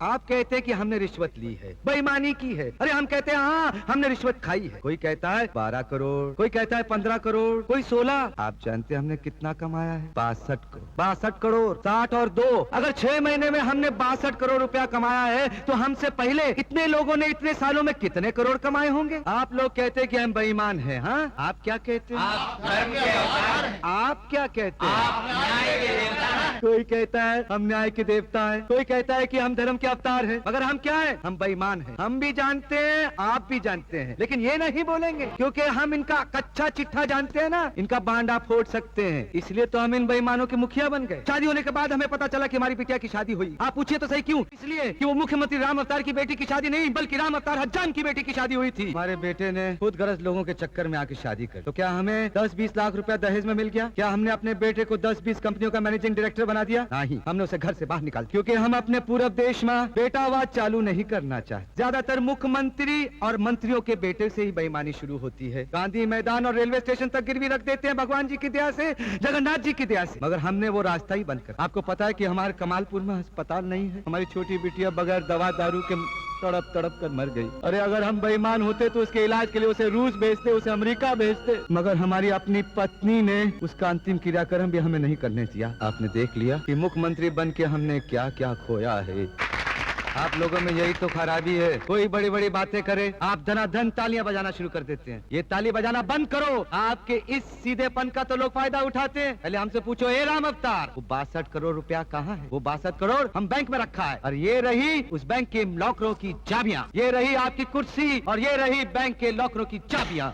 आप कहते हैं कि हमने रिश्वत ली है, बेईमानी की है। अरे हम कहते हैं हाँ हमने रिश्वत खाई है। कोई कहता है 12 करोड़, कोई कहता है 15 करोड़, कोई 16। आप जानते हैं हमने कितना कमाया है? 62 करोड़। 60 और 2, अगर 6 महीने में हमने 62 करोड़ रुपया कमाया है तो हमसे पहले इतने लोगों ने इतने सालों में कितने करोड़ कमाए होंगे? आप लोग कहते हैं कि हम बेईमान हैं। हाँ, आप क्या कहते हैं? आप क्या कहते हैं? कोई कहता है हम न्याय के देवता हैं, कोई कहता है कि हम धर्म के अवतार हैं। मगर हम क्या हैं? हम बेईमान हैं। हम भी जानते हैं, आप भी जानते हैं, लेकिन ये नहीं बोलेंगे क्योंकि हम इनका कच्चा चिट्ठा जानते हैं ना, इनका बांडा फोड़ सकते हैं। इसलिए तो हम इन बेईमानों के मुखिया बन गए। शादी होने के बाद हमें पता चला कि हमारी बिटिया की शादी हुई। आप पूछिए तो सही क्यों? इसलिए कि वो मुख्यमंत्री राम अवतार की बेटी की शादी नहीं, बल्कि राम अवतार हज्जान की बेटी की शादी हुई थी। हमारे बेटे ने खुद गरज लोगों के चक्कर में आके शादी कर, तो क्या हमें 10-20 लाख रुपया दहेज में मिल गया? क्या हमने अपने बेटे को 10-20 कंपनियों का मैनेजिंग डायरेक्टर बना दिया? नहीं, हमने उसे घर से बाहर निकाल दिया, क्योंकि हम अपने पूरे देश में बेटावाद चालू नहीं करना चाहते। ज्यादातर मुख्यमंत्री और मंत्रियों के बेटे से ही बेईमानी शुरू होती है। गांधी मैदान और रेलवे स्टेशन तक गिरवी रख देते हैं भगवान जी की दया से, जगन्नाथ जी की दया से, मगर हमने वो रास्ता ही बंद कर। आपको पता है कि हमारे कमालपुर में अस्पताल नहीं है। हमारी छोटी बिटिया बगैर दवा दारू के तड़प तड़प कर मर गई। अरे अगर हम बेईमान होते तो उसके इलाज के लिए उसे रूस भेजते, उसे अमेरिका भेजते, मगर हमारी अपनी पत्नी ने उसका अंतिम क्रियाक्रम भी हमें नहीं करने दिया। आपने देख लिया कि मुख्यमंत्री बन के हमने क्या क्या खोया है। आप लोगों में यही तो खराबी है, कोई बड़ी बड़ी बातें करे, आप धनाधन तालियां बजाना शुरू कर देते हैं। ये ताली बजाना बंद करो। आपके इस सीधेपन का तो लोग फायदा उठाते हैं। पहले हमसे पूछो, ए राम अवतार, वो 62 करोड़ रुपया कहाँ है? वो 62 करोड़ हम बैंक में रखा है, और ये रही उस बैंक के लॉकरों की चाबियां, ये रही आपकी कुर्सी, और ये रही बैंक के लॉकरों की चाबियां।